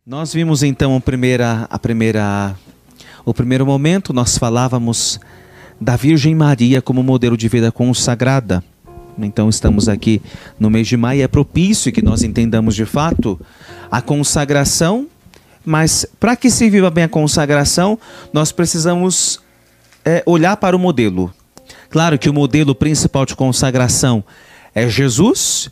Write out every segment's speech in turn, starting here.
Nós vimos então o primeiro momento, nós falávamos da Virgem Maria como modelo de vida consagrada. Então estamos aqui no mês de maio, é propício que nós entendamos de fato a consagração, mas para que se viva bem a consagração, nós precisamos olhar para o modelo. Claro que o modelo principal de consagração é Jesus,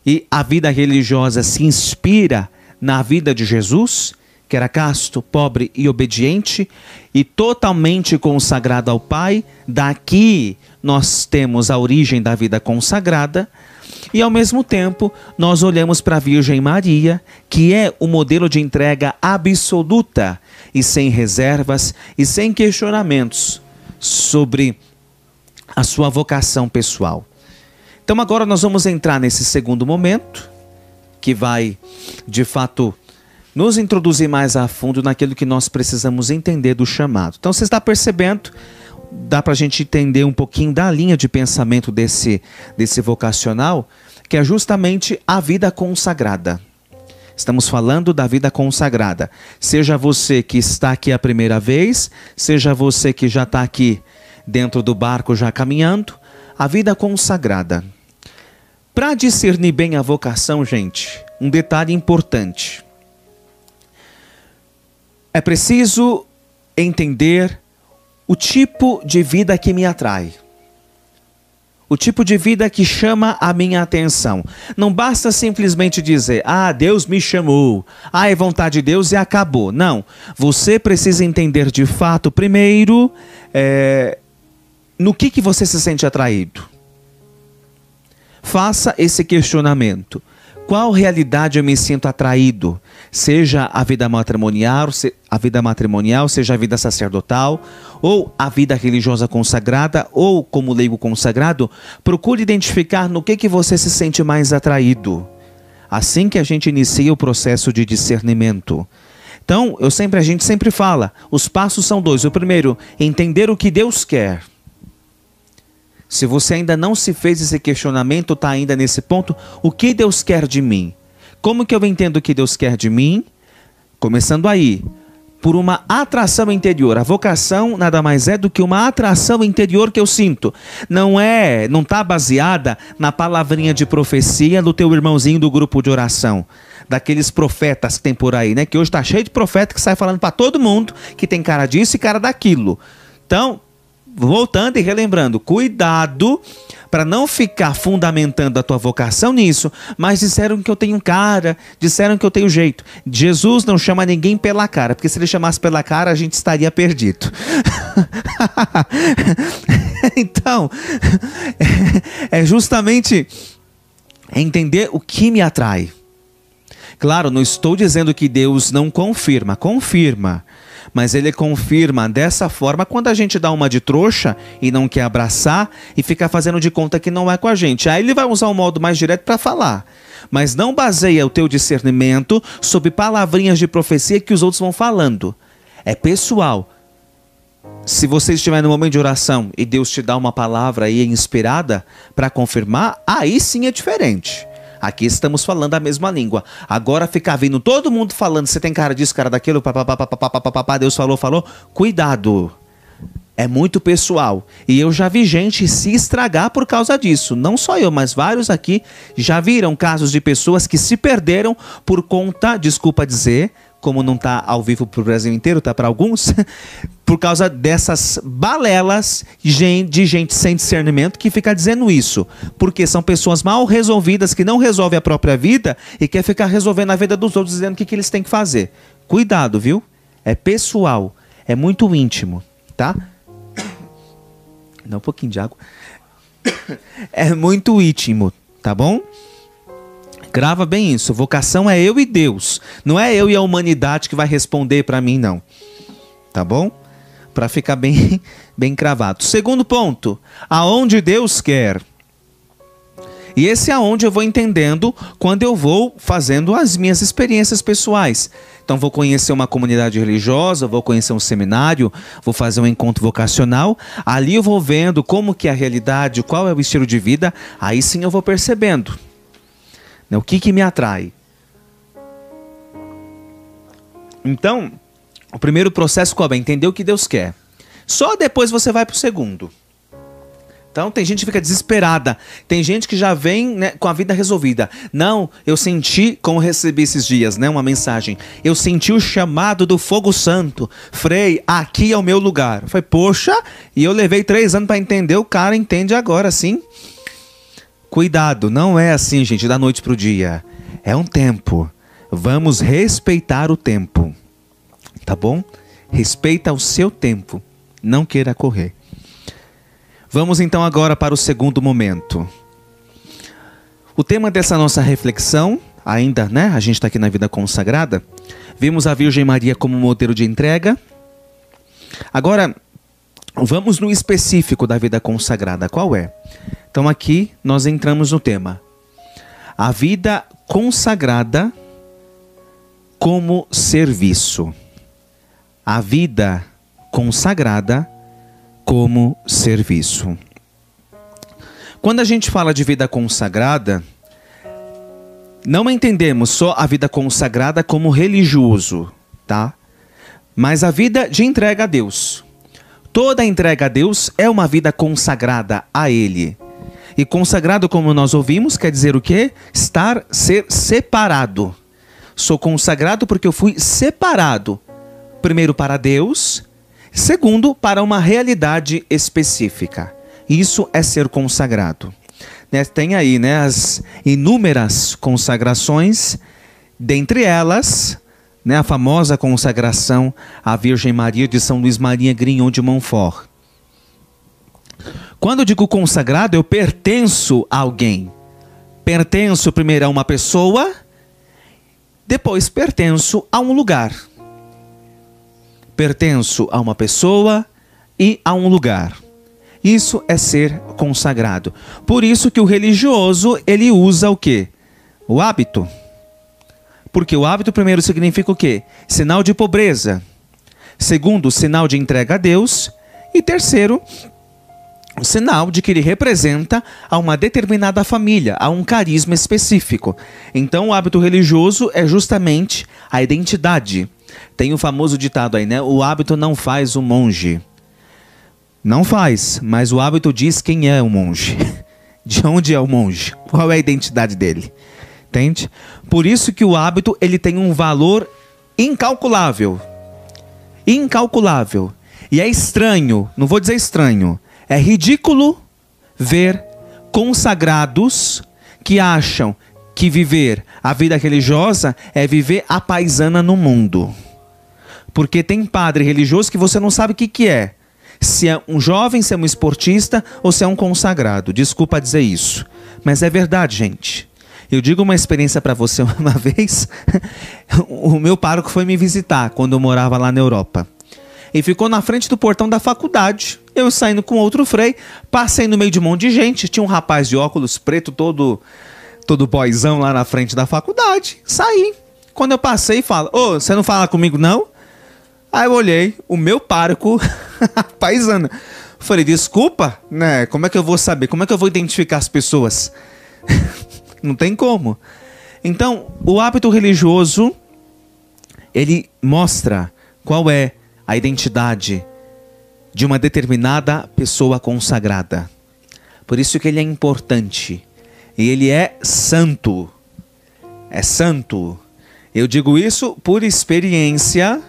e a vida religiosa se inspira na vida de Jesus, que era casto, pobre e obediente, e totalmente consagrado ao Pai. Daqui nós temos a origem da vida consagrada, e ao mesmo tempo nós olhamos para a Virgem Maria, que é o modelo de entrega absoluta e sem reservas e sem questionamentos sobre a sua vocação pessoal. Então agora nós vamos entrar nesse segundo momento, que vai, de fato, nos introduzir mais a fundo naquilo que nós precisamos entender do chamado. Então você está percebendo, dá para a gente entender um pouquinho da linha de pensamento desse vocacional, que é justamente a vida consagrada. Estamos falando da vida consagrada. Seja você que está aqui a primeira vez, seja você que já está aqui dentro do barco já caminhando, a vida consagrada. Para discernir bem a vocação, gente, um detalhe importante. É preciso entender o tipo de vida que me atrai. O tipo de vida que chama a minha atenção. Não basta simplesmente dizer, Deus me chamou, é vontade de Deus e acabou. Não, você precisa entender de fato, primeiro, no que você se sente atraído. Faça esse questionamento. Qual realidade eu me sinto atraído? Seja a vida matrimonial, seja a vida sacerdotal, ou a vida religiosa consagrada, ou como leigo consagrado, procure identificar no que você se sente mais atraído. Assim que a gente inicia o processo de discernimento. Então, a gente sempre fala, os passos são dois. O primeiro, entender o que Deus quer. Se você ainda não se fez esse questionamento, está ainda nesse ponto, o que Deus quer de mim? Como que eu entendo o que Deus quer de mim? Começando aí, por uma atração interior. A vocação nada mais é do que uma atração interior que eu sinto. Não está baseada na palavrinha de profecia do teu irmãozinho do grupo de oração. Daqueles profetas que tem por aí, né? Que hoje está cheio de profeta que sai falando para todo mundo que tem cara disso e cara daquilo. Então, voltando e relembrando, cuidado para não ficar fundamentando a tua vocação nisso, mas disseram que eu tenho cara, disseram que eu tenho jeito. Jesus não chama ninguém pela cara, porque se ele chamasse pela cara, a gente estaria perdido. Então, é justamente entender o que me atrai. Claro, não estou dizendo que Deus não confirma, confirma. Mas ele confirma dessa forma quando a gente dá uma de trouxa e não quer abraçar e fica fazendo de conta que não é com a gente. Aí ele vai usar um modo mais direto para falar. Mas não baseia o teu discernimento sobre palavrinhas de profecia que os outros vão falando. É pessoal. Se você estiver no momento de oração e Deus te dá uma palavra aí inspirada para confirmar, aí sim é diferente. Aqui estamos falando a mesma língua. Agora ficar vindo todo mundo falando, você tem cara disso, cara daquilo, Deus falou, cuidado. É muito pessoal. E eu já vi gente se estragar por causa disso. Não só eu, mas vários aqui já viram casos de pessoas que se perderam por conta, desculpa dizer, como não está ao vivo para o Brasil inteiro, tá para alguns, por causa dessas balelas de gente sem discernimento que fica dizendo isso. Porque são pessoas mal resolvidas que não resolvem a própria vida e quer ficar resolvendo a vida dos outros dizendo o que eles têm que fazer. Cuidado, viu? É pessoal, é muito íntimo, tá? Dá um pouquinho de água. É muito íntimo, tá bom? Grava bem isso, vocação é eu e Deus. Não é eu e a humanidade que vai responder para mim, não. Tá bom? Para ficar bem cravado. Segundo ponto, aonde Deus quer. E esse é aonde eu vou entendendo quando eu vou fazendo as minhas experiências pessoais. Então vou conhecer uma comunidade religiosa, vou conhecer um seminário, vou fazer um encontro vocacional. Ali eu vou vendo como que é a realidade, qual é o estilo de vida. Aí sim eu vou percebendo. O que me atrai? Então, o primeiro processo qual é? Entender o que Deus quer. Só depois você vai para o segundo. Então tem gente que fica desesperada. Tem gente que já vem, né, com a vida resolvida. Não, eu senti, como recebi esses dias, né, uma mensagem. Eu senti o chamado do fogo santo. Frei, aqui é o meu lugar. Eu falei, poxa, e eu levei 3 anos para entender. O cara entende agora, sim. Cuidado, não é assim, gente, da noite pro dia. É um tempo. Vamos respeitar o tempo. Tá bom? Respeita o seu tempo. Não queira correr. Vamos então agora para o segundo momento. O tema dessa nossa reflexão, ainda, né? A gente está aqui na vida consagrada. Vimos a Virgem Maria como modelo de entrega. Agora, vamos no específico da vida consagrada. Qual é? Então aqui nós entramos no tema. A vida consagrada como serviço. A vida consagrada como serviço. Quando a gente fala de vida consagrada, não entendemos só a vida consagrada como religioso, tá? Mas a vida de entrega a Deus. Toda entrega a Deus é uma vida consagrada a Ele. E consagrado, como nós ouvimos, quer dizer o quê? Ser separado. Sou consagrado porque eu fui separado. Primeiro para Deus, segundo para uma realidade específica. Isso é ser consagrado. Tem aí, né, as inúmeras consagrações, dentre elas, né, a famosa consagração à Virgem Maria de São Luís Maria Grignon de Montfort. Quando eu digo consagrado, eu pertenço a alguém. Pertenço primeiro a uma pessoa, depois pertenço a um lugar. Pertenço a uma pessoa e a um lugar. Isso é ser consagrado. Por isso que o religioso, ele usa o quê? O hábito. Porque o hábito primeiro significa o quê? Sinal de pobreza. Segundo, sinal de entrega a Deus. E terceiro, o sinal de que ele representa a uma determinada família, a um carisma específico. Então o hábito religioso é justamente a identidade. Tem o famoso ditado aí, né? O hábito não faz o monge. Não faz, mas o hábito diz quem é o monge. De onde é o monge? Qual é a identidade dele? Entende? Por isso que o hábito, ele tem um valor incalculável. Incalculável. E é estranho, não vou dizer estranho, é ridículo ver consagrados que acham que viver a vida religiosa é viver a paisana no mundo. Porque tem padre religioso que você não sabe o que é. Se é um jovem, se é um esportista ou se é um consagrado. Desculpa dizer isso. Mas é verdade, gente. Eu digo uma experiência para você uma vez. O meu pároco foi me visitar quando eu morava lá na Europa. E ficou na frente do portão da faculdade. Eu saindo com outro frei, passei no meio de um monte de gente. Tinha um rapaz de óculos preto, todo boyzão lá na frente da faculdade. Saí. Quando eu passei, falo: ô, você não fala comigo não? Aí eu olhei, o meu pároco, paisana. Falei: desculpa, né? Como é que eu vou saber? Como é que eu vou identificar as pessoas? Não tem como. Então, o hábito religioso, ele mostra qual é a identidade de uma determinada pessoa consagrada. Por isso que ele é importante. E ele é santo. É santo. Eu digo isso por experiência.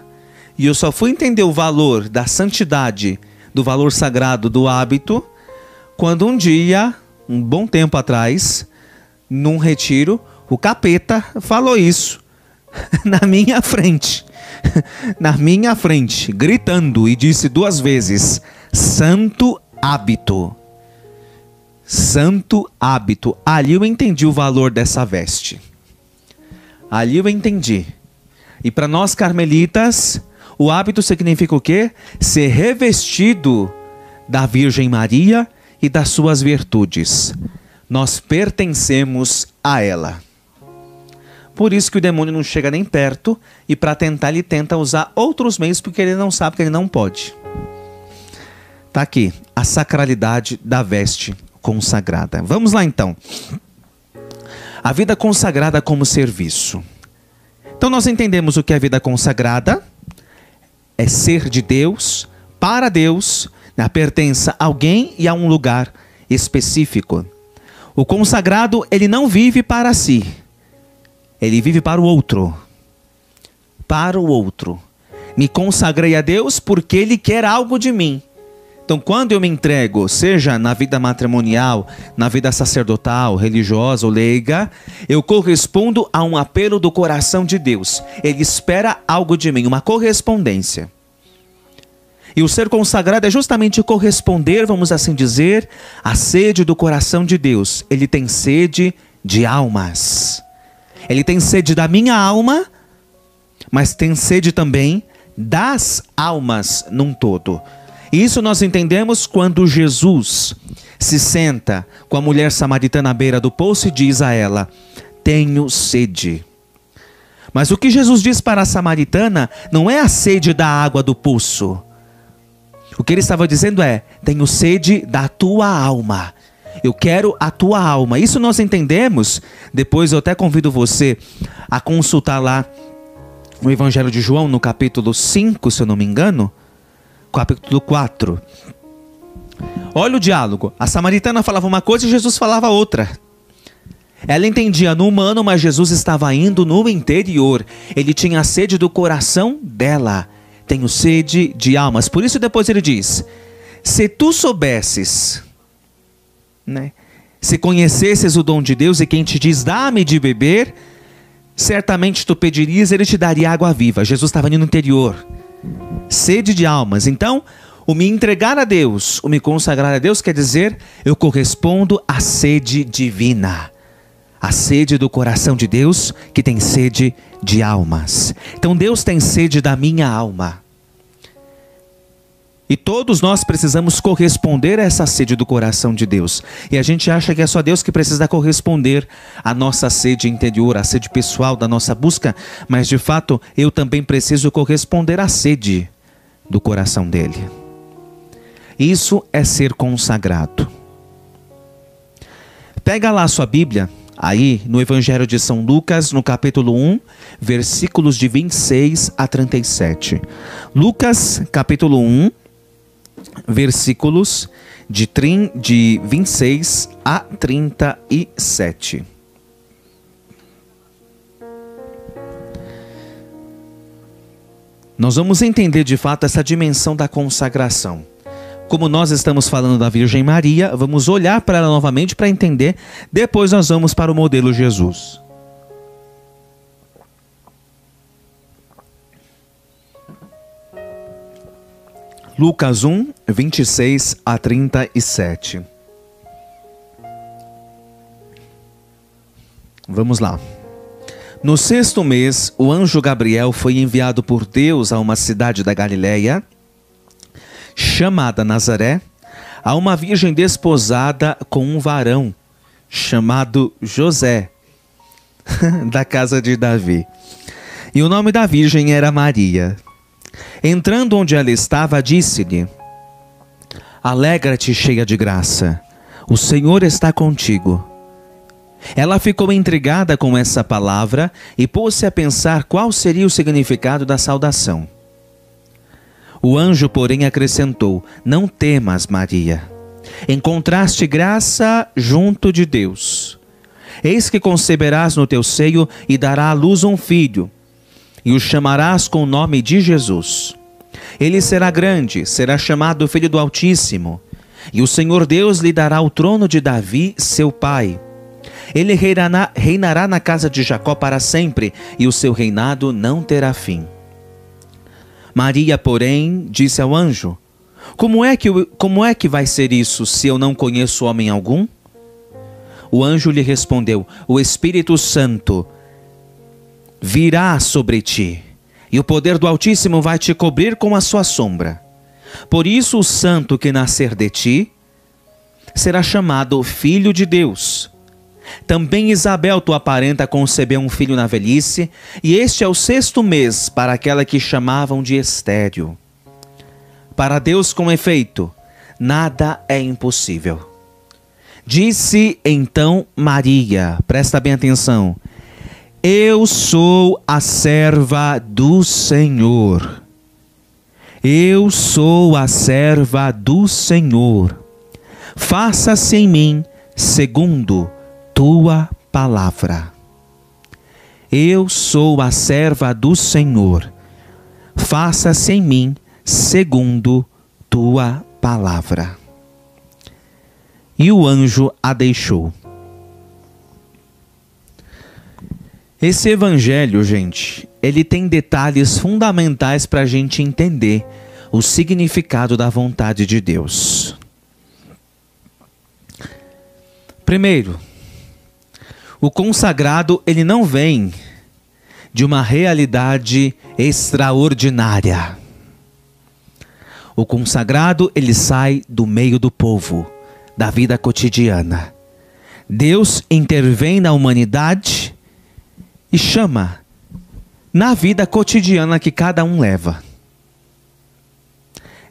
E eu só fui entender o valor da santidade, do valor sagrado do hábito, quando um dia, um bom tempo atrás, num retiro, o capeta falou isso na minha frente. Na minha frente, gritando, e disse 2 vezes: santo hábito. Santo hábito. Ali eu entendi o valor dessa veste. Ali eu entendi. E para nós carmelitas, o hábito significa o quê? Ser revestido da Virgem Maria e das suas virtudes. Nós pertencemos a ela. Por isso que o demônio não chega nem perto, e para tentar ele tenta usar outros meios porque ele não sabe que ele não pode. Tá aqui, a sacralidade da veste consagrada. Vamos lá então. A vida consagrada como serviço. Então nós entendemos o que é vida consagrada, é ser de Deus, para Deus, pertence a alguém e a um lugar específico. O consagrado, ele não vive para si, ele vive para o outro. Para o outro. Me consagrei a Deus porque Ele quer algo de mim. Então, quando eu me entrego, seja na vida matrimonial, na vida sacerdotal, religiosa ou leiga, eu correspondo a um apelo do coração de Deus. Ele espera algo de mim, uma correspondência. E o ser consagrado é justamente corresponder, vamos assim dizer, à sede do coração de Deus. Ele tem sede de almas. Ele tem sede da minha alma, mas tem sede também das almas num todo. E isso nós entendemos quando Jesus se senta com a mulher samaritana à beira do poço e diz a ela: tenho sede. Mas o que Jesus diz para a samaritana não é a sede da água do poço. O que ele estava dizendo é: tenho sede da tua alma. Eu quero a tua alma. Isso nós entendemos. Depois eu até convido você a consultar lá no Evangelho de João, no capítulo 5, se eu não me engano, capítulo 4. Olha o diálogo. A samaritana falava uma coisa e Jesus falava outra. Ela entendia no humano, mas Jesus estava indo no interior. Ele tinha sede do coração dela. Tenho sede de almas. Por isso depois ele diz: se tu soubesses, se conhecesses o dom de Deus e quem te diz dá-me de beber, certamente tu pedirias, ele te daria água viva. Jesus estava indo no interior. Sede de almas. Então, o me entregar a Deus, o me consagrar a Deus, quer dizer, eu correspondo à sede divina. A sede do coração de Deus, que tem sede de almas. Então Deus tem sede da minha alma. E todos nós precisamos corresponder a essa sede do coração de Deus. E a gente acha que é só Deus que precisa corresponder à nossa sede interior, à sede pessoal da nossa busca. Mas de fato, eu também preciso corresponder à sede do coração dele. Isso é ser consagrado. Pega lá a sua Bíblia, aí no Evangelho de São Lucas, no capítulo 1, versículos de 26 a 37. Lucas, capítulo 1, versículos de 26 a 37. Nós vamos entender de fato essa dimensão da consagração. Como nós estamos falando da Virgem Maria, vamos olhar para ela novamente para entender. Depois nós vamos para o modelo Jesus. Lucas 1, 26 a 37. Vamos lá. No 6º mês, o anjo Gabriel foi enviado por Deus a uma cidade da Galileia, chamada Nazaré, a uma virgem desposada com um varão, chamado José, da casa de Davi. E o nome da virgem era Maria. Entrando onde ela estava, disse-lhe: alegra-te, cheia de graça, o Senhor está contigo. Ela ficou intrigada com essa palavra e pôs-se a pensar qual seria o significado da saudação. O anjo, porém, acrescentou: não temas, Maria. Encontraste graça junto de Deus. Eis que conceberás no teu seio e dará à luz um filho, e o chamarás com o nome de Jesus. Ele será grande, será chamado Filho do Altíssimo, e o Senhor Deus lhe dará o trono de Davi, seu pai. Ele reinará na casa de Jacó para sempre, e o seu reinado não terá fim. Maria, porém, disse ao anjo: como é que vai ser isso, se eu não conheço homem algum? O anjo lhe respondeu: o Espírito Santo virá sobre ti, e o poder do Altíssimo vai te cobrir com a sua sombra. Por isso o santo que nascer de ti será chamado Filho de Deus. Também Isabel, tua parenta, concebeu um filho na velhice, e este é o 6º mês para aquela que chamavam de estéril. Para Deus, com efeito, nada é impossível. Disse então Maria, presta bem atenção: Eu sou a serva do Senhor. Eu sou a serva do Senhor. Faça-se em mim segundo tua palavra. Eu sou a serva do Senhor. Faça-se em mim segundo tua palavra. E o anjo a deixou. Esse evangelho, gente, ele tem detalhes fundamentais para a gente entender o significado da vontade de Deus. Primeiro, o consagrado, ele não vem de uma realidade extraordinária. O consagrado, ele sai do meio do povo, da vida cotidiana. Deus intervém na humanidade e chama na vida cotidiana que cada um leva.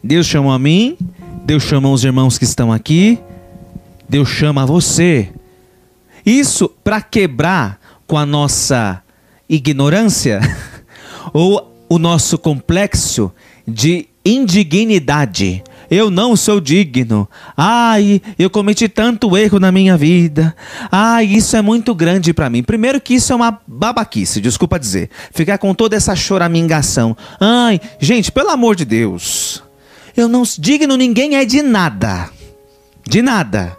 Deus chama a mim, Deus chama os irmãos que estão aqui, Deus chama você. Isso para quebrar com a nossa ignorância ou o nosso complexo de indignidade. Eu não sou digno. Ai, eu cometi tanto erro na minha vida. Ai, isso é muito grande para mim. Primeiro que isso é uma babaquice, desculpa dizer. Ficar com toda essa choramingação. Ai, gente, pelo amor de Deus. Eu não digno, ninguém é de nada. De nada.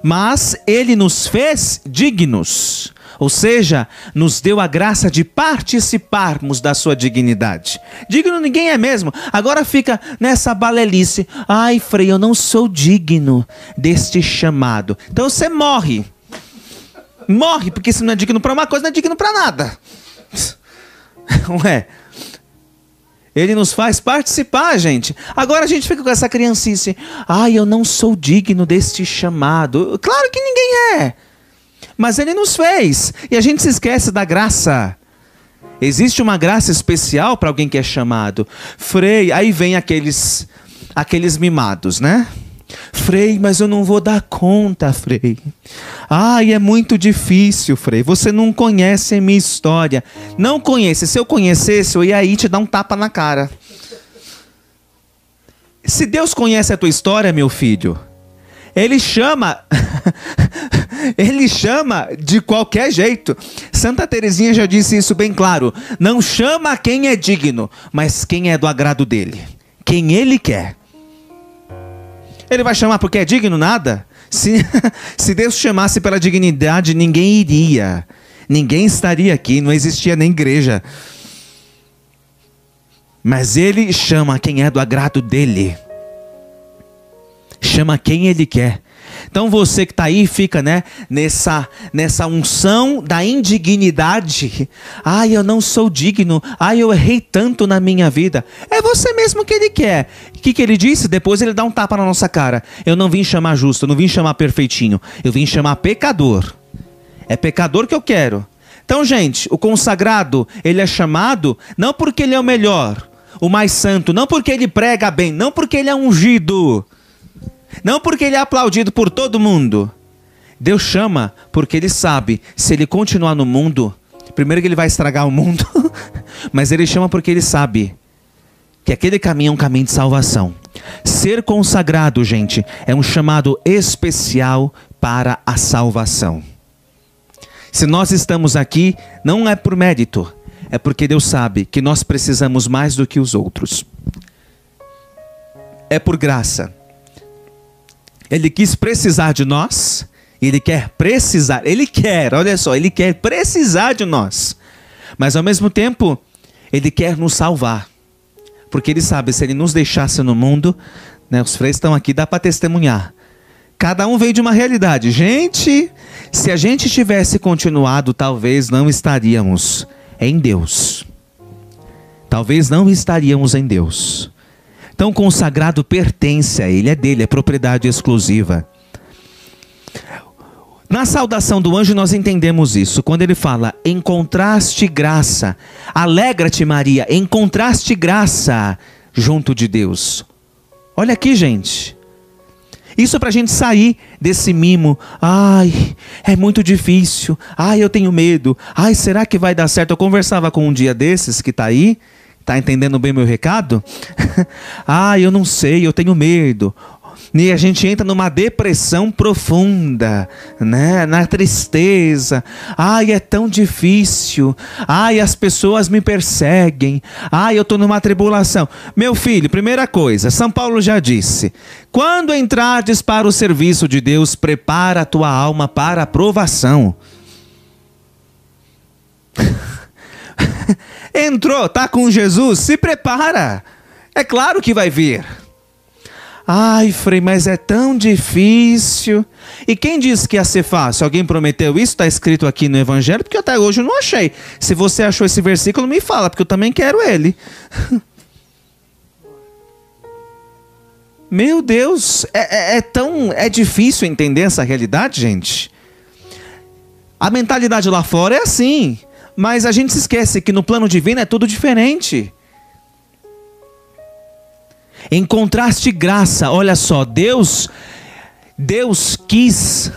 Mas ele nos fez dignos. Ou seja, nos deu a graça de participarmos da sua dignidade. Digno ninguém é mesmo. Agora fica nessa balelice. Ai, Frei, eu não sou digno deste chamado. Então você morre. Morre, porque se não é digno para uma coisa, não é digno para nada. Ué. Ele nos faz participar, gente. Agora a gente fica com essa criancice. Ai, eu não sou digno deste chamado. Claro que ninguém é. Mas ele nos fez. E a gente se esquece da graça. Existe uma graça especial para alguém que é chamado. Frei, aí vem aqueles mimados, né? Frei, mas eu não vou dar conta, Frei. Ai, é muito difícil, Frei. Você não conhece a minha história. Não conhece. Se eu conhecesse, eu ia aí te dar um tapa na cara. Se Deus conhece a tua história, meu filho, Ele chama... Ele chama de qualquer jeito. Santa Teresinha já disse isso bem claro. Não chama quem é digno, mas quem é do agrado dele. Quem ele quer. Ele vai chamar porque é digno? Nada. Se Deus chamasse pela dignidade, ninguém iria. Ninguém estaria aqui, não existia nem igreja. Mas ele chama quem é do agrado dele. Chama quem ele quer. Então você que está aí fica, né, nessa unção da indignidade. Ai, eu não sou digno. Ai, eu errei tanto na minha vida. É você mesmo que ele quer. O que ele disse? Depois ele dá um tapa na nossa cara. Eu não vim chamar justo, eu não vim chamar perfeitinho. Eu vim chamar pecador. É pecador que eu quero. Então, gente, o consagrado, ele é chamado não porque ele é o melhor, o mais santo, não porque ele prega bem, não porque ele é ungido, não porque ele é aplaudido por todo mundo. Deus chama porque ele sabe, se ele continuar no mundo, primeiro que ele vai estragar o mundo, mas ele chama porque ele sabe que aquele caminho é um caminho de salvação. Ser consagrado, gente, é um chamado especial para a salvação. Se nós estamos aqui, não é por mérito, é porque Deus sabe que nós precisamos mais do que os outros. É por graça. Ele quis precisar de nós, ele quer precisar, olha só, ele quer precisar de nós. Mas ao mesmo tempo, ele quer nos salvar. Porque ele sabe, se ele nos deixasse no mundo, né, os freios estão aqui, dá para testemunhar. Cada um veio de uma realidade. Gente, se a gente tivesse continuado, talvez não estaríamos em Deus. Talvez não estaríamos em Deus. Então, o consagrado pertence a ele, é dele, é propriedade exclusiva. Na saudação do anjo nós entendemos isso. Quando ele fala, encontraste graça, alegra-te Maria, encontraste graça junto de Deus. Olha aqui, gente. Isso para a gente sair desse mimo. Ai, é muito difícil. Ai, eu tenho medo. Ai, será que vai dar certo? Eu conversava com um dia desses que está aí. Está entendendo bem meu recado? Ai, eu não sei, eu tenho medo. E a gente entra numa depressão profunda, né? Na tristeza. Ai, é tão difícil. Ai, as pessoas me perseguem. Ai, eu estou numa tribulação. Meu filho, primeira coisa, São Paulo já disse: quando entrares para o serviço de Deus, prepara a tua alma para a provação. Entrou, tá com Jesus, se prepara. É claro que vai vir. Ai, Frei, mas é tão difícil. E quem disse que ia ser fácil? Alguém prometeu isso? Está escrito aqui no Evangelho? Porque até hoje eu não achei. Se você achou esse versículo, me fala, porque eu também quero ele. Meu Deus, é difícil entender essa realidade, gente. A mentalidade lá fora é assim, mas a gente se esquece que no plano divino é tudo diferente. Encontraste graça, olha só, Deus quis.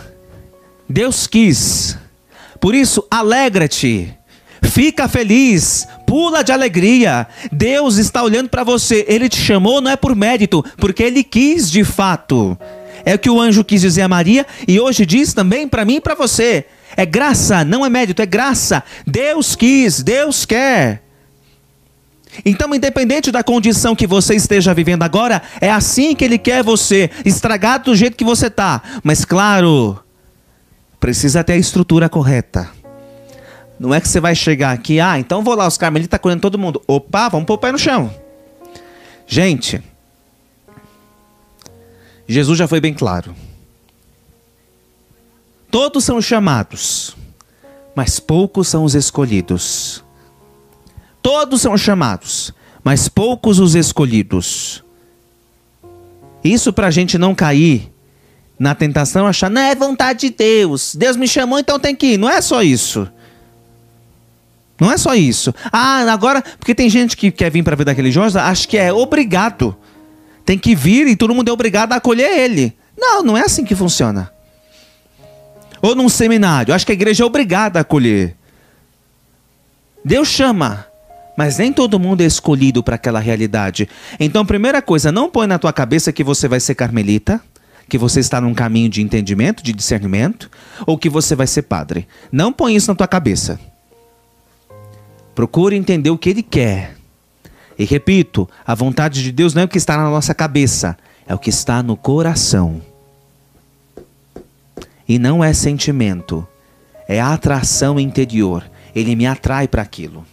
Por isso, alegra-te, fica feliz, pula de alegria. Deus está olhando para você, Ele te chamou não é por mérito, porque Ele quis de fato. É o que o anjo quis dizer a Maria e hoje diz também para mim e para você. É graça, não é mérito, é graça. Deus quis, Deus quer. Então, independente da condição que você esteja vivendo agora, é assim que Ele quer você, estragado do jeito que você está. Mas claro, precisa ter a estrutura correta. Não é que você vai chegar aqui, então vou lá, os carmelitas estão colhendo todo mundo. Opa, vamos pôr o pé no chão. Gente, Jesus já foi bem claro. Todos são chamados, mas poucos são os escolhidos. Todos são chamados, mas poucos os escolhidos. Isso para a gente não cair na tentação, achar, não é vontade de Deus. Deus me chamou, então tem que ir. Não é só isso. Não é só isso. Agora, porque tem gente que quer vir para a vida religiosa, acha que é obrigado. Tem que vir e todo mundo é obrigado a acolher ele. Não, não é assim que funciona. Ou num seminário, acho que a igreja é obrigada a acolher. Deus chama. Mas nem todo mundo é escolhido para aquela realidade. Então, primeira coisa, não põe na tua cabeça que você vai ser carmelita, que você está num caminho de entendimento, de discernimento, ou que você vai ser padre. Não põe isso na tua cabeça. Procure entender o que Ele quer. E repito, a vontade de Deus não é o que está na nossa cabeça, é o que está no coração. E não é sentimento, é a atração interior. Ele me atrai para aquilo.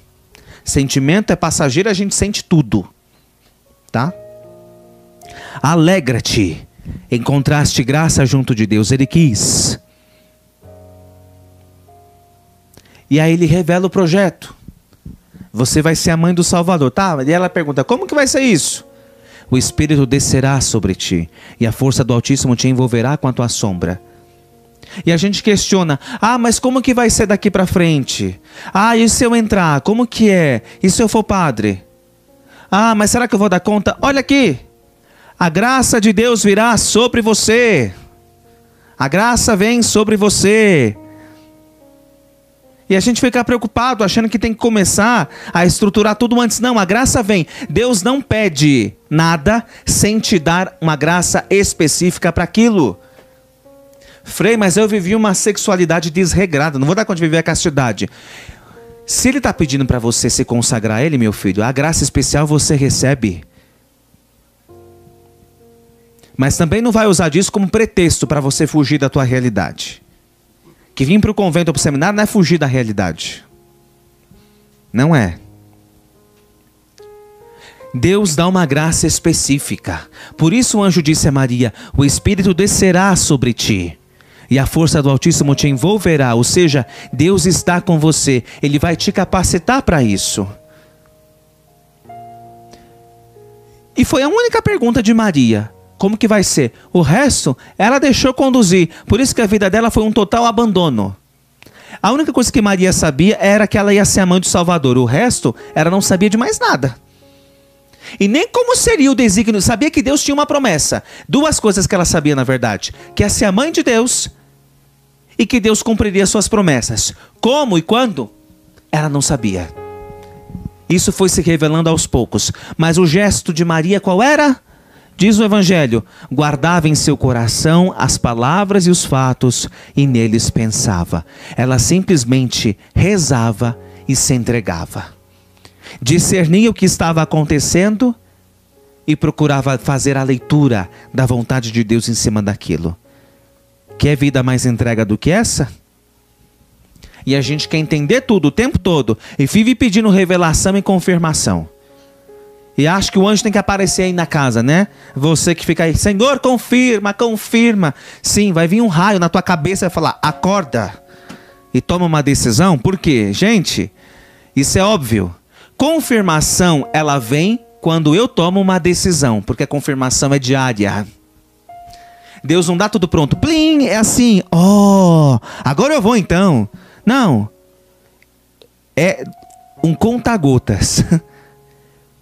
Sentimento é passageiro, a gente sente tudo, tá? Alegra-te, encontraste graça junto de Deus, Ele quis. E aí Ele revela o projeto. Você vai ser a mãe do Salvador, tá? E ela pergunta, como que vai ser isso? O Espírito descerá sobre ti, e a força do Altíssimo te envolverá com a tua sombra. E a gente questiona, mas como que vai ser daqui para frente? E se eu entrar, como que é? E se eu for padre? Mas será que eu vou dar conta? Olha aqui, a graça de Deus virá sobre você. A graça vem sobre você. E a gente fica preocupado, achando que tem que começar a estruturar tudo antes. Não, a graça vem. Deus não pede nada sem te dar uma graça específica para aquilo. Frei, mas eu vivi uma sexualidade desregrada, não vou dar conta de viver a castidade. Se Ele está pedindo para você se consagrar a Ele, meu filho, a graça especial você recebe. Mas também não vai usar disso como pretexto para você fugir da tua realidade. Que vir para o convento ou para o seminário não é fugir da realidade. Não é. Deus dá uma graça específica. Por isso o anjo disse a Maria, o Espírito descerá sobre ti. E a força do Altíssimo te envolverá, ou seja, Deus está com você, Ele vai te capacitar para isso. E foi a única pergunta de Maria, como que vai ser? O resto, ela deixou conduzir, por isso que a vida dela foi um total abandono. A única coisa que Maria sabia era que ela ia ser a mãe do Salvador, o resto, ela não sabia de mais nada. E nem como seria o desígnio. Sabia que Deus tinha uma promessa. Duas coisas que ela sabia, na verdade. Que ia ser a mãe de Deus e que Deus cumpriria suas promessas. Como e quando? Ela não sabia. Isso foi se revelando aos poucos. Mas o gesto de Maria qual era? Diz o Evangelho: guardava em seu coração as palavras e os fatos e neles pensava. Ela simplesmente rezava e se entregava. Discernia o que estava acontecendo e procurava fazer a leitura da vontade de Deus em cima daquilo. Quer vida mais entrega do que essa? E a gente quer entender tudo o tempo todo e vive pedindo revelação e confirmação. E acha que o anjo tem que aparecer aí na casa, né? Você que fica aí, Senhor, confirma, confirma. Sim, vai vir um raio na tua cabeça e vai falar, acorda e toma uma decisão. Por quê? Gente, isso é óbvio. Confirmação, ela vem quando eu tomo uma decisão, porque a confirmação é diária. Deus não dá tudo pronto. Plim, é assim. Oh, agora eu vou então. Não. É um conta-gotas.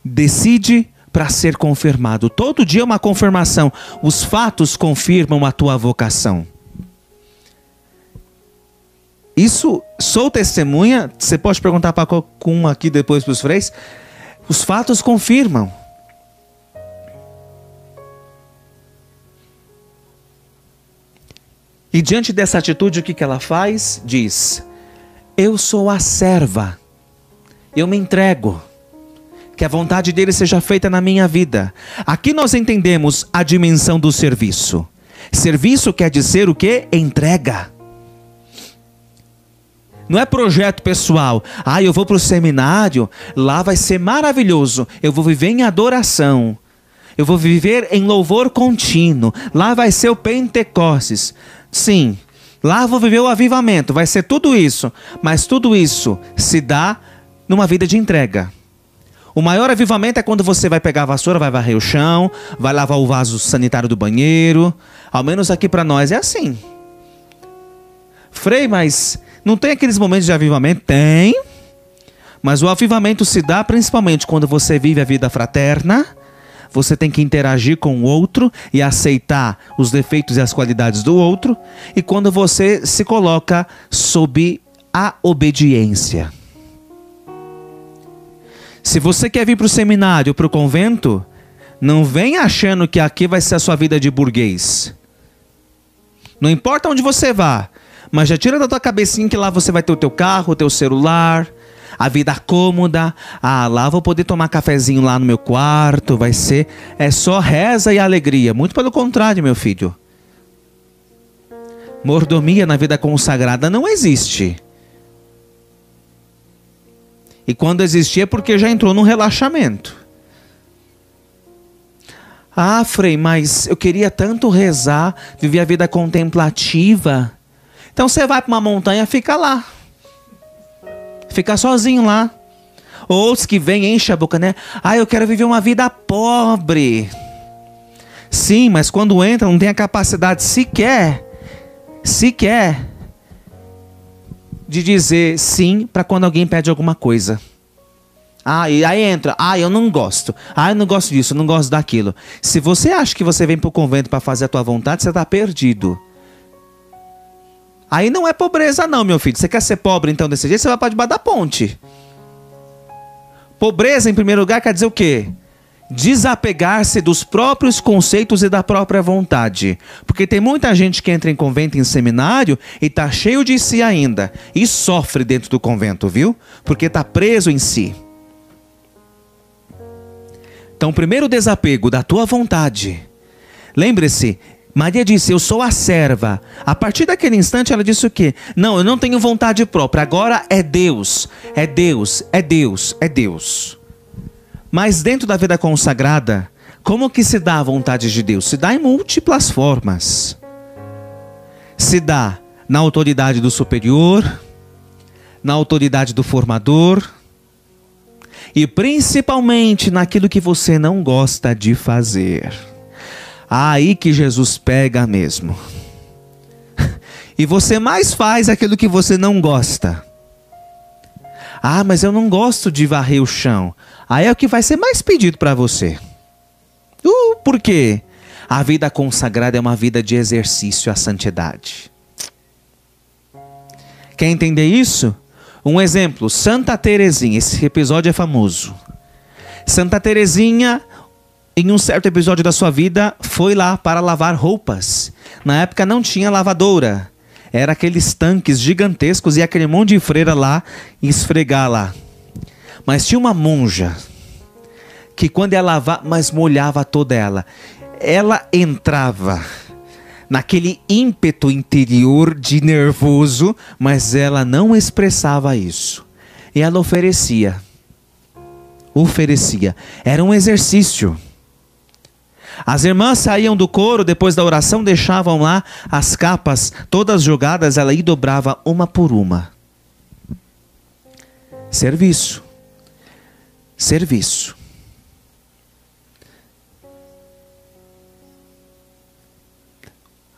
Decide para ser confirmado. Todo dia é uma confirmação. Os fatos confirmam a tua vocação. Isso, sou testemunha. Você pode perguntar para qualquer um aqui depois para os freis. Os fatos confirmam. E diante dessa atitude, o que ela faz? Diz: eu sou a serva. Eu me entrego. Que a vontade dele seja feita na minha vida. Aqui nós entendemos a dimensão do serviço. Serviço quer dizer o quê? Entrega. Não é projeto pessoal. Ah, eu vou para o seminário, lá vai ser maravilhoso. Eu vou viver em adoração. Eu vou viver em louvor contínuo. Lá vai ser o Pentecostes. Sim, lá eu vou viver o avivamento. Vai ser tudo isso. Mas tudo isso se dá numa vida de entrega. O maior avivamento é quando você vai pegar a vassoura, vai varrer o chão, vai lavar o vaso sanitário do banheiro. Ao menos aqui para nós é assim. Frei, mas não tem aqueles momentos de avivamento? Tem. Mas o avivamento se dá principalmente quando você vive a vida fraterna. Você tem que interagir com o outro e aceitar os defeitos e as qualidades do outro. E quando você se coloca sob a obediência. Se você quer vir para o seminário, para o convento, não vem achando que aqui vai ser a sua vida de burguês. Não importa onde você vá, mas já tira da tua cabecinha que lá você vai ter o teu carro, o teu celular, a vida cômoda. Ah, lá vou poder tomar cafezinho lá no meu quarto, vai ser... É só reza e alegria. Muito pelo contrário, meu filho. Mordomia na vida consagrada não existe. E quando existir é porque já entrou num relaxamento. Ah, Frei, mas eu queria tanto rezar, viver a vida contemplativa. Então você vai para uma montanha, fica lá. Fica sozinho lá. Ou os que vêm, enche a boca, né? Ah, eu quero viver uma vida pobre. Sim, mas quando entra não tem a capacidade sequer de dizer sim para quando alguém pede alguma coisa. Ah, e aí entra. Ah, eu não gosto. Ah, eu não gosto disso, eu não gosto daquilo. Se você acha que você vem para o convento para fazer a tua vontade, você está perdido. Aí não é pobreza não, meu filho. Você quer ser pobre então desse jeito, você vai para debaixo da ponte. Pobreza, em primeiro lugar, quer dizer o quê? Desapegar-se dos próprios conceitos e da própria vontade. Porque tem muita gente que entra em convento, em seminário, e está cheio de si ainda. E sofre dentro do convento, viu? Porque está preso em si. Então, primeiro desapego da tua vontade. Lembre-se, Maria disse, eu sou a serva. A partir daquele instante ela disse o quê? Não, eu não tenho vontade própria. Agora é Deus. É Deus, é Deus, é Deus. Mas dentro da vida consagrada, como que se dá a vontade de Deus? Se dá em múltiplas formas. Se dá na autoridade do superior, na autoridade do formador, e principalmente naquilo que você não gosta de fazer. Aí que Jesus pega mesmo. E você mais faz aquilo que você não gosta. Ah, mas eu não gosto de varrer o chão. Aí é o que vai ser mais pedido para você. Por quê? A vida consagrada é uma vida de exercício à santidade. Quer entender isso? Um exemplo, Santa Teresinha. Esse episódio é famoso. Santa Teresinha, em um certo episódio da sua vida, foi lá para lavar roupas. Na época não tinha lavadora. Era aqueles tanques gigantescos e aquele monte de freira lá esfregar lá. Mas tinha uma monja que quando ia lavar, mas molhava toda ela. Ela entrava naquele ímpeto interior de nervoso, mas ela não expressava isso. E ela oferecia. Era um exercício. As irmãs saíam do coro, depois da oração, deixavam lá as capas todas jogadas, ela ia e dobrava uma por uma. Serviço.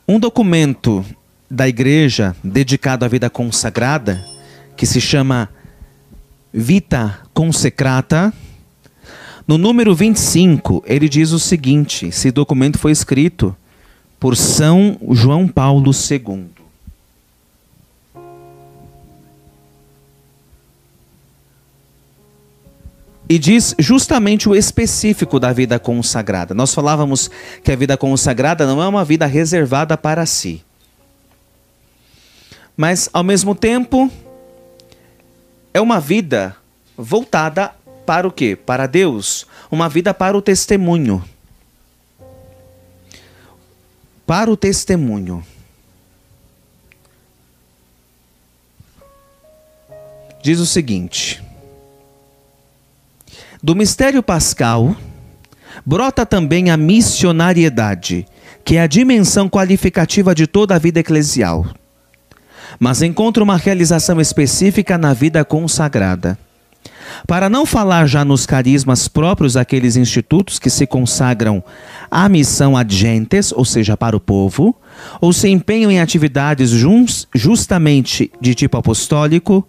Um documento da igreja dedicado à vida consagrada, que se chama Vita Consecrata, no número 25, ele diz o seguinte, esse documento foi escrito por São João Paulo II. E diz justamente o específico da vida consagrada. Nós falávamos que a vida consagrada não é uma vida reservada para si. Mas, ao mesmo tempo, é uma vida voltada para o quê? Para Deus. Uma vida para o testemunho. Para o testemunho. Diz o seguinte: do mistério pascal brota também a missionariedade, que é a dimensão qualificativa de toda a vida eclesial, mas encontra uma realização específica na vida consagrada. Para não falar já nos carismas próprios daqueles institutos que se consagram à missão ad gentes, ou seja, para o povo, ou se empenham em atividades justamente de tipo apostólico,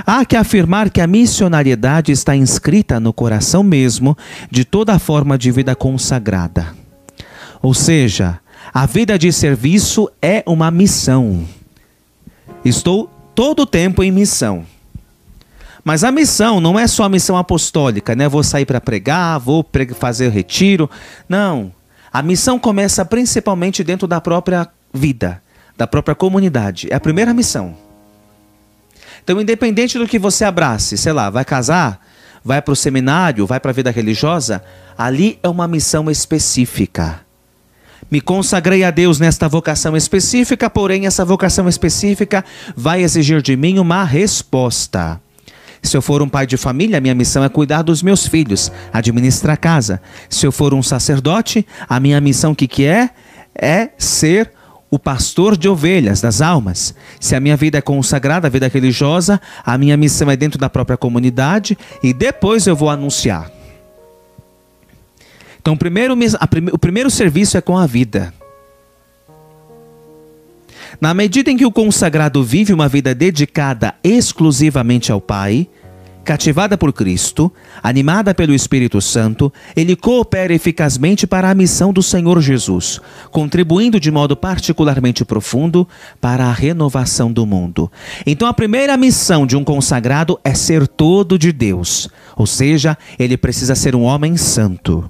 há que afirmar que a missionariedade está inscrita no coração mesmo de toda a forma de vida consagrada. Ou seja, a vida de serviço é uma missão. Estou todo o tempo em missão. Mas a missão não é só a missão apostólica, né? Vou sair para pregar, vou fazer retiro. Não. A missão começa principalmente dentro da própria vida, da própria comunidade. É a primeira missão. Então, independente do que você abrace, sei lá, vai casar, vai para o seminário, vai para a vida religiosa, ali é uma missão específica. Me consagrei a Deus nesta vocação específica, porém essa vocação específica vai exigir de mim uma resposta. Se eu for um pai de família, a minha missão é cuidar dos meus filhos, administrar a casa. Se eu for um sacerdote, a minha missão que é? É ser o pastor de ovelhas, das almas. Se a minha vida é consagrada, a vida religiosa, a minha missão é dentro da própria comunidade e depois eu vou anunciar. Então, o primeiro serviço é com a vida. Na medida em que o consagrado vive uma vida dedicada exclusivamente ao Pai, cativada por Cristo, animada pelo Espírito Santo, ele coopera eficazmente para a missão do Senhor Jesus, contribuindo de modo particularmente profundo para a renovação do mundo. Então a primeira missão de um consagrado é ser todo de Deus, ou seja, ele precisa ser um homem santo.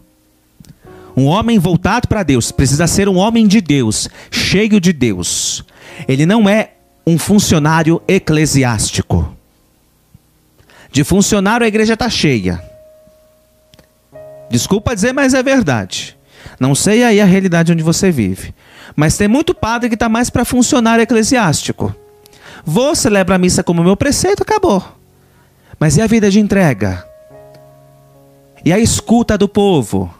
Um homem voltado para Deus, precisa ser um homem de Deus, cheio de Deus. Ele não é um funcionário eclesiástico. De funcionário a igreja está cheia. Desculpa dizer, mas é verdade. Não sei aí a realidade onde você vive. Mas tem muito padre que está mais para funcionário eclesiástico. Vou celebrar a missa como meu preceito, acabou. Mas e a vida de entrega? E a escuta do povo?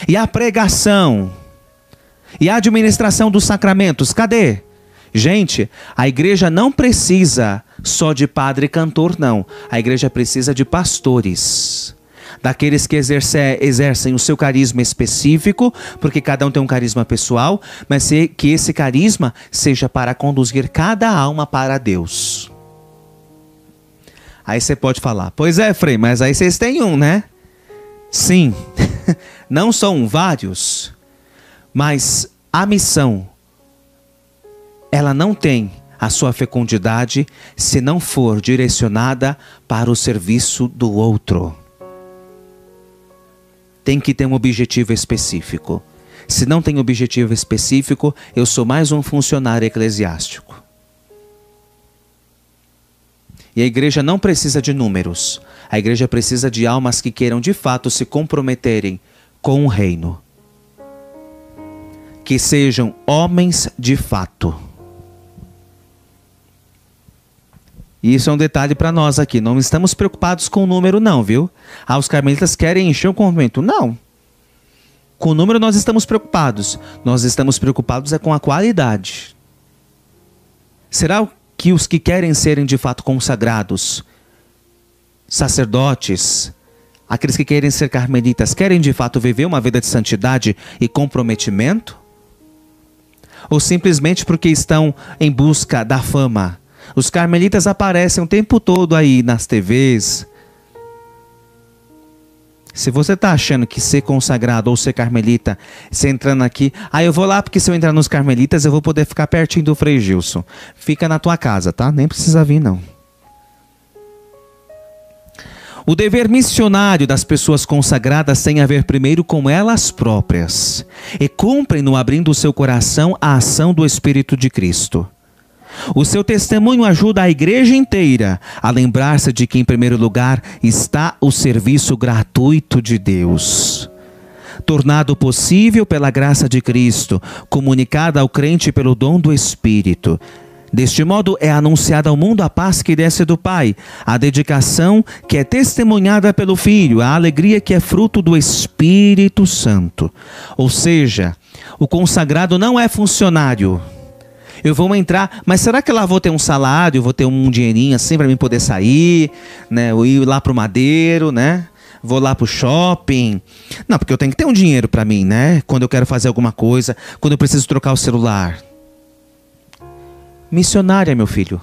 E a pregação? E a administração dos sacramentos? Cadê? Gente, a igreja não precisa só de padre e cantor, não. A igreja precisa de pastores. Daqueles que exercem o seu carisma específico, porque cada um tem um carisma pessoal, mas que esse carisma seja para conduzir cada alma para Deus. Aí você pode falar, pois é, Frei, mas aí vocês têm um, né? Sim, não são vários, mas a missão, ela não tem a sua fecundidade se não for direcionada para o serviço do outro. Tem que ter um objetivo específico. Se não tem objetivo específico, eu sou mais um funcionário eclesiástico. E a igreja não precisa de números. A igreja precisa de almas que queiram de fato se comprometerem com o reino. Que sejam homens de fato. E isso é um detalhe para nós aqui. Não estamos preocupados com o número não, viu? Ah, os carmelitas querem encher o convento. Não. Com o número nós estamos preocupados. Nós estamos preocupados é com a qualidade. Será que os que querem serem de fato consagrados, sacerdotes, aqueles que querem ser carmelitas, querem de fato viver uma vida de santidade e comprometimento? Ou simplesmente porque estão em busca da fama? Os carmelitas aparecem o tempo todo aí nas TVs. Se você está achando que ser consagrado ou ser carmelita, você entrando aqui, eu vou lá porque se eu entrar nos carmelitas eu vou poder ficar pertinho do Frei Gilson. Fica na tua casa, tá? Nem precisa vir não. O dever missionário das pessoas consagradas tem a ver primeiro com elas próprias. E cumprem-no abrindo o seu coração à ação do Espírito de Cristo. O seu testemunho ajuda a igreja inteira a lembrar-se de que, em primeiro lugar, está o serviço gratuito de Deus, tornado possível pela graça de Cristo, comunicada ao crente pelo dom do Espírito. Deste modo, é anunciada ao mundo a paz que desce do Pai, a dedicação que é testemunhada pelo Filho, a alegria que é fruto do Espírito Santo. Ou seja, o consagrado não é funcionário. Eu vou entrar, mas será que lá vou ter um salário, vou ter um dinheirinho assim para mim poder sair, né? Eu ir lá pro Madeiro, né? Vou lá pro shopping. Não, porque eu tenho que ter um dinheiro para mim, né? Quando eu quero fazer alguma coisa, quando eu preciso trocar o celular. Missionária, meu filho.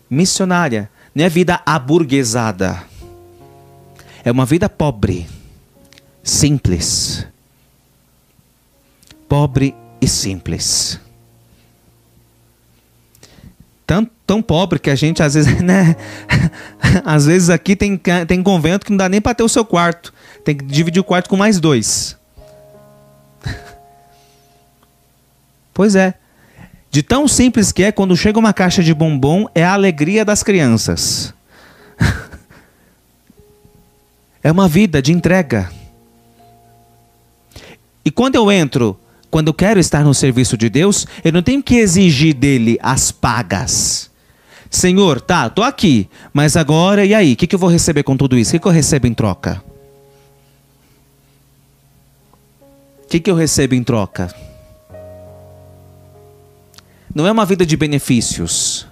Missionária. Não é vida aburguesada. É uma vida pobre. Simples. Pobre e simples. Tão pobre que a gente às vezes, né? Às vezes aqui tem convento que não dá nem para ter o seu quarto. Tem que dividir o quarto com mais 2. Pois é. De tão simples que é, quando chega uma caixa de bombom, é a alegria das crianças. É uma vida de entrega. E quando eu quero estar no serviço de Deus, eu não tenho que exigir dele as pagas. Senhor, tá, tô aqui, mas agora, e aí? O que eu vou receber com tudo isso? O que eu recebo em troca? O que eu recebo em troca? Não é uma vida de benefícios.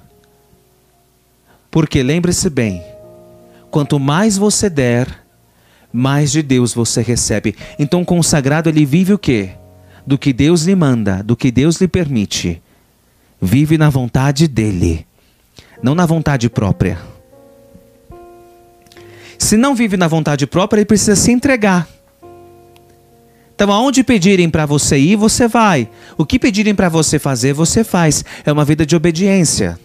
Porque lembre-se bem, quanto mais você der, mais de Deus você recebe. Então o consagrado, ele vive o quê? Do que Deus lhe manda, do que Deus lhe permite. Vive na vontade dele, não na vontade própria. Se não vive na vontade própria, ele precisa se entregar. Então, aonde pedirem para você ir, você vai. O que pedirem para você fazer, você faz. É uma vida de obediência.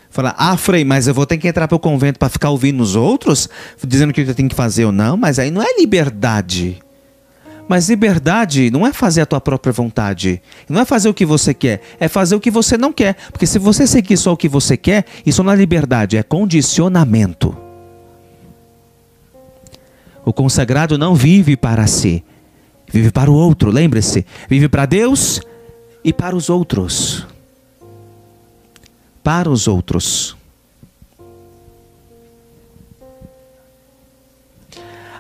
Fala, Frei, mas eu vou ter que entrar para o convento para ficar ouvindo os outros, dizendo o que eu tenho que fazer ou não, mas aí não é liberdade. Mas liberdade não é fazer a tua própria vontade. Não é fazer o que você quer. É fazer o que você não quer. Porque se você seguir só o que você quer, isso não é liberdade, é condicionamento. O consagrado não vive para si. Vive para o outro, lembre-se. Vive para Deus e para os outros. Para os outros.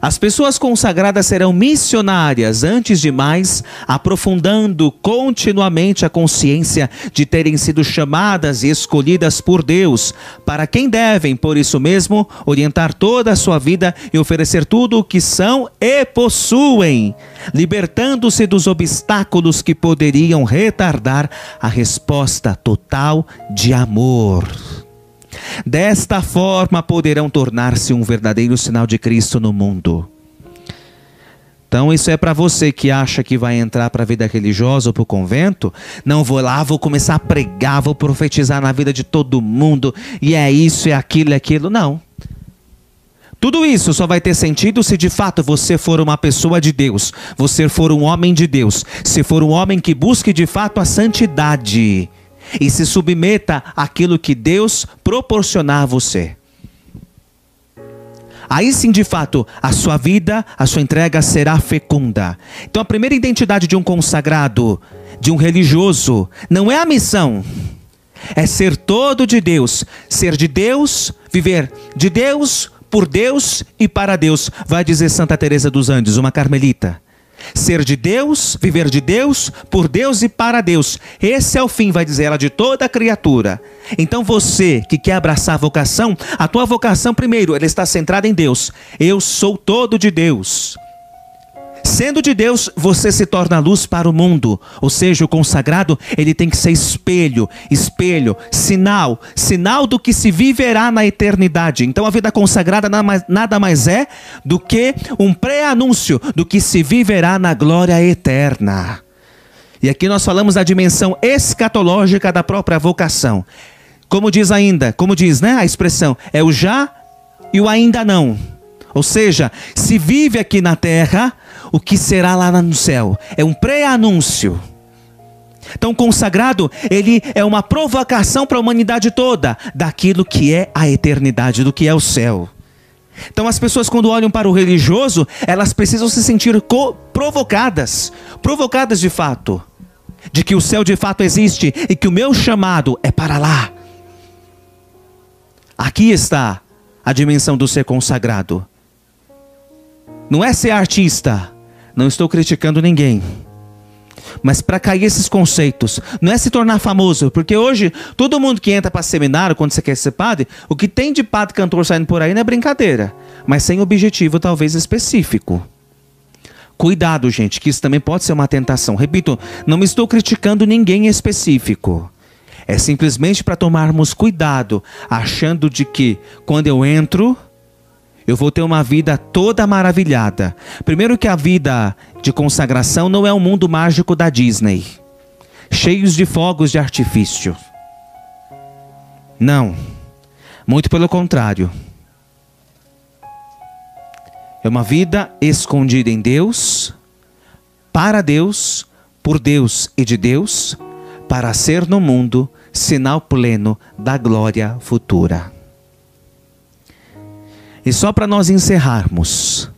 As pessoas consagradas serão missionárias, antes de mais, aprofundando continuamente a consciência de terem sido chamadas e escolhidas por Deus, para quem devem, por isso mesmo, orientar toda a sua vida e oferecer tudo o que são e possuem, libertando-se dos obstáculos que poderiam retardar a resposta total de amor. Desta forma poderão tornar-se um verdadeiro sinal de Cristo no mundo. Então isso é para você que acha que vai entrar para a vida religiosa ou para o convento. Não vou lá, vou começar a pregar, vou profetizar na vida de todo mundo. E é isso, é aquilo, é aquilo. Não. Tudo isso só vai ter sentido se de fato você for uma pessoa de Deus. Você for um homem de Deus. Se for um homem que busque de fato a santidade. E se submeta àquilo que Deus proporcionar a você. Aí sim, de fato, a sua vida, a sua entrega será fecunda. Então a primeira identidade de um consagrado, de um religioso, não é a missão. É ser todo de Deus. Ser de Deus, viver de Deus, por Deus e para Deus. Vai dizer Santa Teresa dos Andes, uma carmelita. Ser de Deus, viver de Deus, por Deus e para Deus. Esse é o fim, vai dizer ela, de toda criatura. Então você que quer abraçar a vocação, a tua vocação primeiro, ela está centrada em Deus. Eu sou todo de Deus. Sendo de Deus, você se torna luz para o mundo. Ou seja, o consagrado, ele tem que ser espelho, sinal do que se viverá na eternidade. Então a vida consagrada nada mais é do que um pré-anúncio do que se viverá na glória eterna. E aqui nós falamos da dimensão escatológica da própria vocação. Como diz a expressão, é o já e o ainda não. Ou seja, se vive aqui na terra, o que será lá no céu. É um pré-anúncio. Então o consagrado, ele é uma provocação para a humanidade toda, daquilo que é a eternidade, do que é o céu. Então as pessoas quando olham para o religioso, elas precisam se sentir provocadas de fato. De que o céu de fato existe e que o meu chamado é para lá. Aqui está a dimensão do ser consagrado. Não é ser artista, não estou criticando ninguém. Mas para cair esses conceitos, não é se tornar famoso, porque hoje todo mundo que entra para seminário, quando você quer ser padre, o que tem de padre cantor saindo por aí não é brincadeira, mas sem objetivo talvez específico. Cuidado, gente, que isso também pode ser uma tentação. Repito, não estou criticando ninguém específico. É simplesmente para tomarmos cuidado, achando de que quando eu entro, eu vou ter uma vida toda maravilhada. Primeiro que a vida de consagração não é um mundo mágico da Disney, cheios de fogos de artifício. Não, muito pelo contrário. É uma vida escondida em Deus, para Deus, por Deus e de Deus, para ser no mundo sinal pleno da glória futura. E só para nós encerrarmos,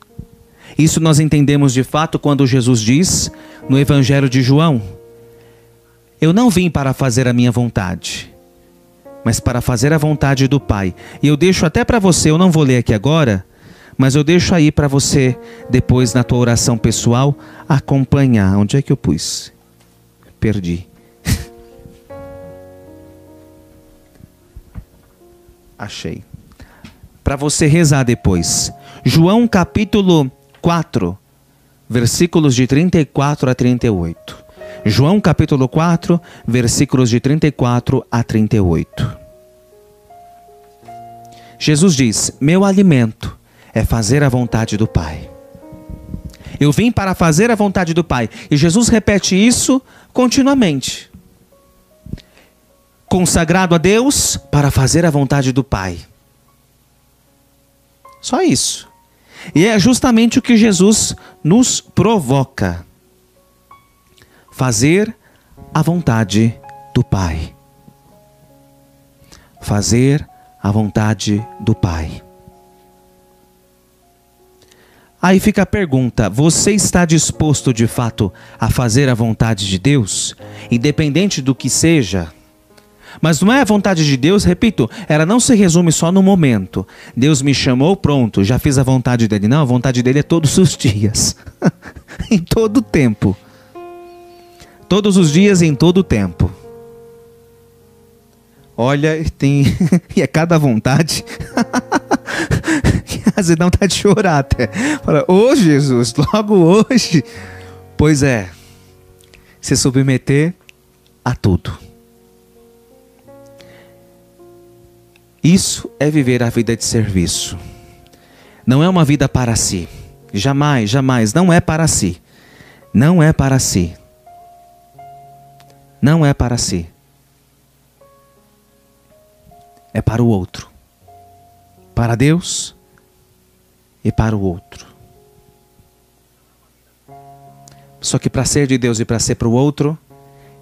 isso nós entendemos de fato quando Jesus diz no Evangelho de João: eu não vim para fazer a minha vontade, mas para fazer a vontade do Pai. E eu deixo até para você, eu não vou ler aqui agora, mas eu deixo aí para você, depois na tua oração pessoal, acompanhar. Onde é que eu pus? Perdi. Achei. Para você rezar depois. João capítulo 4, versículos de 34 a 38. João capítulo 4, versículos de 34 a 38. Jesus diz: meu alimento é fazer a vontade do Pai. Eu vim para fazer a vontade do Pai. E Jesus repete isso continuamente. Consagrado a Deus para fazer a vontade do Pai. Só isso. E é justamente o que Jesus nos provoca. Fazer a vontade do Pai. Fazer a vontade do Pai. Aí fica a pergunta: você está disposto de fato a fazer a vontade de Deus? Independente do que seja? Mas não é a vontade de Deus, repito, ela não se resume só no momento. Deus me chamou, pronto, já fiz a vontade dele. Não, a vontade dele é todos os dias. Em todo o tempo. Todos os dias, em todo o tempo. Olha, tem... e é cada vontade... Às vezes dá vontade de chorar até. Fala, ô Jesus, logo hoje. Pois é, se submeter a tudo. Isso é viver a vida de serviço. Não é uma vida para si. Jamais, jamais. Não é para si. Não é para si. Não é para si. É para o outro. Para Deus e para o outro. Só que para ser de Deus e para ser para o outro,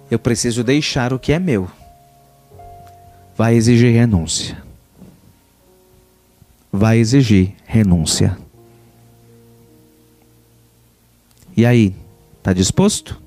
eu preciso deixar o que é meu. Vai exigir renúncia. Vai exigir renúncia. E aí, está disposto?